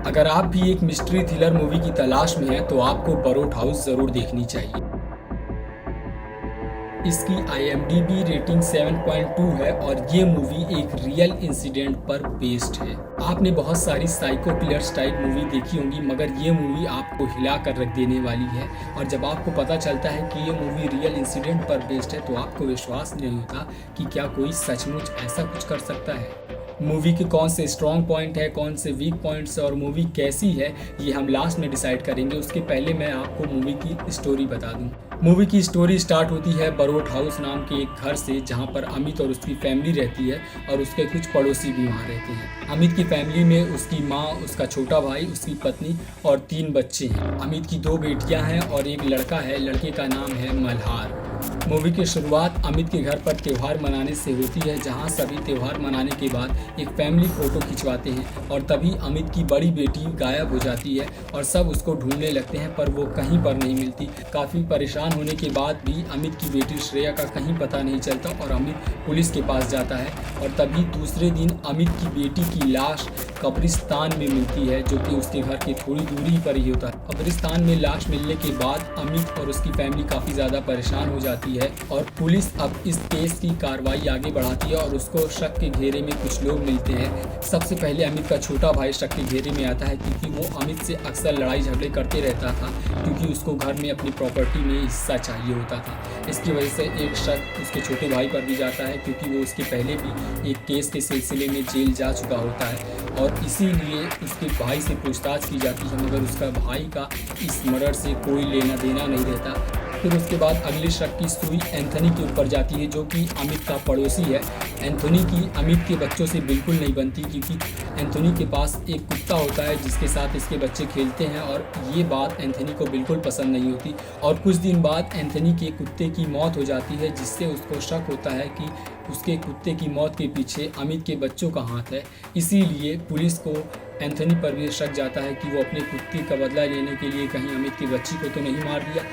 अगर आप भी एक मिस्ट्री थ्रिलर मूवी की तलाश में हैं तो आपको बरोट हाउस ज़रूर देखनी चाहिए। इसकी IMDb रेटिंग 7.2 है और ये मूवी एक रियल इंसिडेंट पर बेस्ड है। आपने बहुत सारी साइको किलर्स टाइप मूवी देखी होंगी, मगर ये मूवी आपको हिला कर रख देने वाली है। और जब आपको पता चलता है कि ये मूवी रियल इंसिडेंट पर बेस्ड है तो आपको विश्वास नहीं होता कि क्या कोई सचमुच ऐसा कुछ कर सकता है। मूवी के कौन से स्ट्रॉन्ग पॉइंट है, कौन से वीक पॉइंट्स और मूवी कैसी है, ये हम लास्ट में डिसाइड करेंगे। उसके पहले मैं आपको मूवी की स्टोरी बता दूं। मूवी की स्टोरी स्टार्ट होती है बरोट हाउस नाम के एक घर से, जहां पर अमित और उसकी फैमिली रहती है और उसके कुछ पड़ोसी भी वहां रहते हैं। अमित की फैमिली में उसकी माँ, उसका छोटा भाई, उसकी पत्नी और 3 बच्चे हैं। अमित की 2 बेटियां हैं और एक लड़का है। लड़के का नाम है मल्हार। मूवी की शुरुआत अमित के घर पर त्यौहार मनाने से होती है, जहां सभी त्यौहार मनाने के बाद एक फैमिली फ़ोटो खिंचवाते हैं और तभी अमित की बड़ी बेटी गायब हो जाती है और सब उसको ढूंढने लगते हैं, पर वो कहीं पर नहीं मिलती। काफ़ी परेशान होने के बाद भी अमित की बेटी श्रेया का कहीं पता नहीं चलता और अमित पुलिस के पास जाता है और तभी दूसरे दिन अमित की बेटी की लाश कब्रिस्तान में मिलती है, जो कि उसके घर के थोड़ी दूरी पर ही होता है। कब्रिस्तान में लाश मिलने के बाद अमित और उसकी फैमिली काफ़ी ज़्यादा परेशान हो जाती है और पुलिस अब इस केस की कार्रवाई आगे बढ़ाती है और उसको शक के घेरे में कुछ लोग मिलते हैं। सबसे पहले अमित का छोटा भाई शक के घेरे में आता है, क्योंकि वो अमित से अक्सर लड़ाई झगड़े करते रहता था, क्योंकि उसको घर में अपनी प्रॉपर्टी में हिस्सा चाहिए होता था। इसकी वजह से एक शक उसके छोटे भाई पर भी जाता है, क्योंकि वो उसके पहले भी एक केस के सिलसिले में जेल जा चुका होता है और इसीलिए उसके भाई से पूछताछ की जाती है, मगर उसका भाई का इस मर्डर से कोई लेना देना नहीं रहता। फिर उसके बाद अगले शक की सुई एंथनी के ऊपर जाती है, जो कि अमित का पड़ोसी है। एंथनी की अमित के बच्चों से बिल्कुल नहीं बनती, क्योंकि एंथनी के पास एक कुत्ता होता है जिसके साथ इसके बच्चे खेलते हैं और ये बात एंथनी को बिल्कुल पसंद नहीं होती। और कुछ दिन बाद एंथनी के कुत्ते की मौत हो जाती है, जिससे उसको शक होता है कि उसके कुत्ते की मौत के पीछे अमित के बच्चों का हाथ है। इसीलिए पुलिस को एंथनी पर भी शक जाता है कि वो अपने कुत्ते का बदला लेने के लिए कहीं अमित की बच्ची को तो नहीं मार दिया।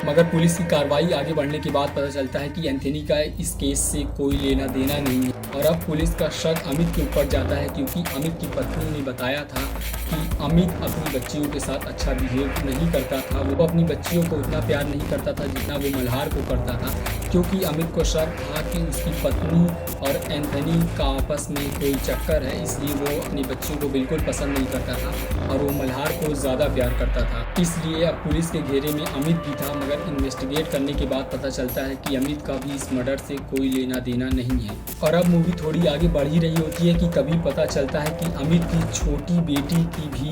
मगर पुलिस की कार्रवाई आगे बढ़ने के बाद पता चलता है कि एंथनी का इस केस से कोई लेना देना नहीं है और अब पुलिस का शक अमित के ऊपर जाता है, क्योंकि अमित की पत्नी ने बताया था कि अमित अपनी बच्चियों के साथ अच्छा बिहेव नहीं करता था। वो अपनी बच्चियों को उतना प्यार नहीं करता था जितना वो मल्हार को करता था, क्योंकि अमित को शक था कि उसकी पत्नी और एंथनी का आपस में कोई चक्कर है, इसलिए वो अपनी बच्चियों को बिल्कुल पसंद नहीं करता था और वो मल्हार को ज़्यादा प्यार करता था। इसलिए अब पुलिस के घेरे में अमित भी था, मगर इन्वेस्टिगेट करने के बाद पता चलता है कि अमित का भी इस मर्डर से कोई लेना देना नहीं है। और अब मूवी थोड़ी आगे बढ़ ही रही होती है कि कभी पता चलता है कि अमित की छोटी बेटी की भी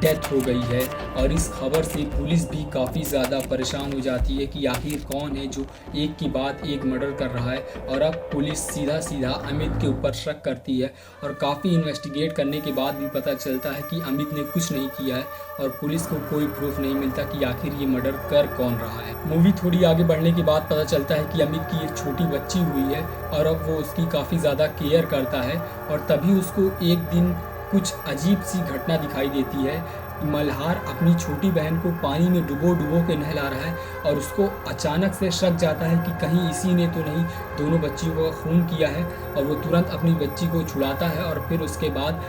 डेथ हो गई है और इस खबर से पुलिस भी काफ़ी ज़्यादा परेशान हो जाती है कि आखिर कौन है जो एक के बाद एक मर्डर कर रहा है। और अब पुलिस सीधा सीधा अमित के ऊपर शक करती है और काफ़ी इन्वेस्टिगेट करने के बाद भी पता चलता है कि अमित ने कुछ नहीं किया है और पुलिस को कोई प्रूफ नहीं मिलता कि आखिर ये मर्डर कर कौन रहा है। मूवी थोड़ी आगे बढ़ने के बाद पता चलता है कि अमित की एक छोटी बच्ची हुई है और अब वो उसकी काफ़ी ज़्यादा केयर करता है और तभी उसको एक दिन कुछ अजीब सी घटना दिखाई देती है। मल्हार अपनी छोटी बहन को पानी में डुबो के नहला रहा है और उसको अचानक से शक जाता है कि कहीं इसी ने तो नहीं दोनों बच्चियों को खून किया है और वो तुरंत अपनी बच्ची को छुड़ाता है और फिर उसके बाद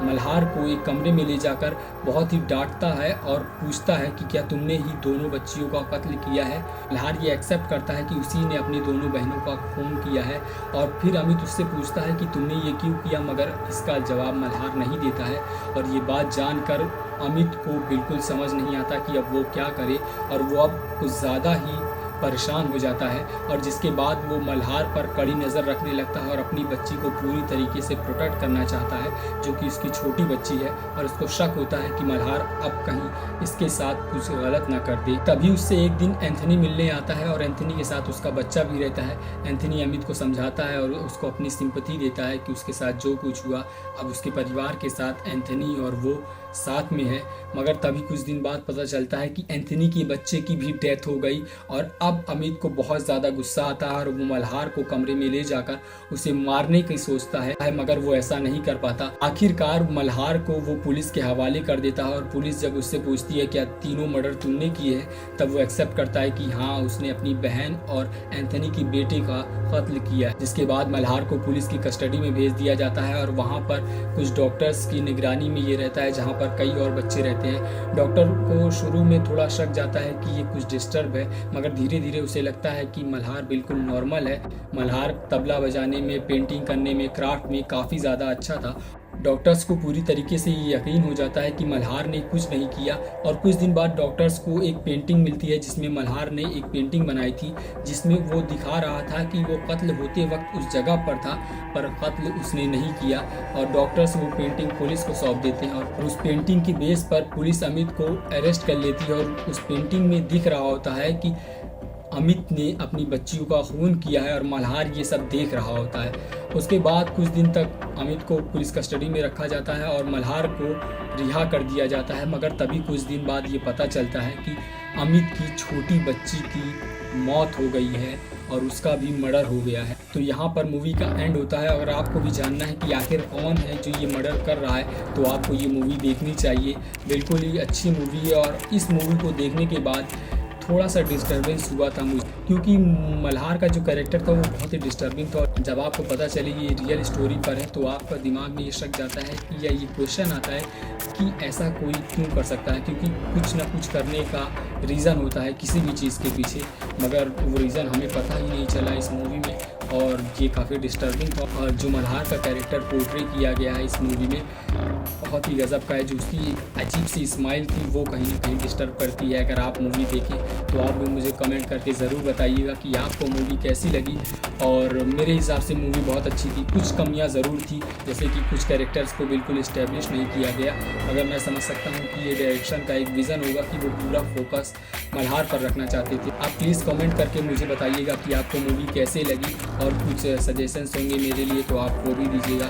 मल्हार को एक कमरे में ले जाकर बहुत ही डांटता है और पूछता है कि क्या तुमने ही दोनों बच्चियों का कत्ल किया है। मल्हार ये एक्सेप्ट करता है कि उसी ने अपनी दोनों बहनों का खून किया है और फिर अमित उससे पूछता है कि तुमने ये क्यों किया, मगर इसका जवाब मल्हार नहीं देता है। और ये बात जानकर अमित को बिल्कुल समझ नहीं आता कि अब वो क्या करे और वो अब कुछ ज़्यादा ही परेशान हो जाता है और जिसके बाद वो मल्हार पर कड़ी नज़र रखने लगता है और अपनी बच्ची को पूरी तरीके से प्रोटेक्ट करना चाहता है, जो कि उसकी छोटी बच्ची है। और उसको शक होता है कि मल्हार अब कहीं इसके साथ कुछ गलत ना कर दे। तभी उससे एक दिन एंथनी मिलने आता है और एंथनी के साथ उसका बच्चा भी रहता है। एंथनी अमित को समझाता है और उसको अपनी सिंपैथी देता है कि उसके साथ जो कुछ हुआ अब उसके परिवार के साथ एंथनी और वो साथ में है। मगर तभी कुछ दिन बाद पता चलता है कि एंथनी के बच्चे की भी डेथ हो गई और अब अमित को बहुत ज़्यादा गुस्सा आता है और वो मल्हार को कमरे में ले जाकर उसे मारने की सोचता है, मगर वो ऐसा नहीं कर पाता। आखिरकार मल्हार को वो पुलिस के हवाले कर देता है और पुलिस जब उससे पूछती है क्या तीनों मर्डर तुमने किए हैं, तब वो एक्सेप्ट करता है कि हाँ उसने अपनी बहन और एंथनी की बेटे का कत्ल किया है। जिसके बाद मल्हार को पुलिस की कस्टडी में भेज दिया जाता है और वहाँ पर कुछ डॉक्टर्स की निगरानी में ये रहता है, जहाँ पर कई और बच्चे रहते हैं। डॉक्टर को शुरू में थोड़ा शक जाता है कि ये कुछ डिस्टर्ब है, मगर धीरे धीरे उसे लगता है कि मल्हार बिल्कुल नॉर्मल है। मल्हार तबला बजाने में, पेंटिंग करने में, क्राफ्ट में काफ़ी ज़्यादा अच्छा था। डॉक्टर्स को पूरी तरीके से ये यकीन हो जाता है कि मल्हार ने कुछ नहीं किया। और कुछ दिन बाद डॉक्टर्स को एक पेंटिंग मिलती है जिसमें मल्हार ने एक पेंटिंग बनाई थी, जिसमें वो दिखा रहा था कि वो कत्ल होते वक्त उस जगह पर था, पर कत्ल उसने नहीं किया। और डॉक्टर्स वो पेंटिंग पुलिस को सौंप देते हैं और उस पेंटिंग की बेस पर पुलिस अमित को अरेस्ट कर लेती है। और उस पेंटिंग में दिख रहा होता है कि अमित ने अपनी बच्चियों का खून किया है और मल्हार ये सब देख रहा होता है। उसके बाद कुछ दिन तक अमित को पुलिस कस्टडी में रखा जाता है और मल्हार को रिहा कर दिया जाता है। मगर तभी कुछ दिन बाद ये पता चलता है कि अमित की छोटी बच्ची की मौत हो गई है और उसका भी मर्डर हो गया है। तो यहाँ पर मूवी का एंड होता है। अगर आपको भी जानना है कि आखिर कौन है जो ये मर्डर कर रहा है, तो आपको ये मूवी देखनी चाहिए। बिल्कुल ही अच्छी मूवी है। और इस मूवी को देखने के बाद थोड़ा सा डिस्टर्बेंस हुआ था मुझे, क्योंकि मल्हार का जो कैरेक्टर था वो बहुत ही डिस्टर्बिंग था। और जब आपको पता चले ये रियल स्टोरी पर है, तो आपका दिमाग में ये शक जाता है कि या ये क्वेश्चन आता है कि ऐसा कोई क्यों कर सकता है, क्योंकि कुछ ना कुछ करने का रीज़न होता है किसी भी चीज़ के पीछे, मगर वो रीज़न हमें पता ही नहीं चला इस मूवी में। और ये काफ़ी डिस्टर्बिंग था। और जो मल्हार का कैरेक्टर पोर्ट्रे किया गया है इस मूवी में, बहुत ही गज़ब का है। जो उसकी अजीब सी स्माइल थी वो कहीं ना कहीं डिस्टर्ब करती है। अगर आप मूवी देखें तो आप भी मुझे कमेंट करके ज़रूर बताइएगा कि आपको मूवी कैसी लगी। और मेरे हिसाब से मूवी बहुत अच्छी थी। कुछ कमियां ज़रूर थी, जैसे कि कुछ कैरेक्टर्स को बिल्कुल इस्टेब्लिश नहीं किया गया, मगर मैं समझ सकता हूँ कि ये डायरेक्शन का एक विज़न होगा कि वो पूरा फोकस मल्हार पर रखना चाहते थे। आप प्लीज़ कमेंट करके मुझे बताइएगा कि आपको मूवी कैसे लगी, और कुछ सजेशंस होंगे मेरे लिए तो आप वो भी दीजिएगा।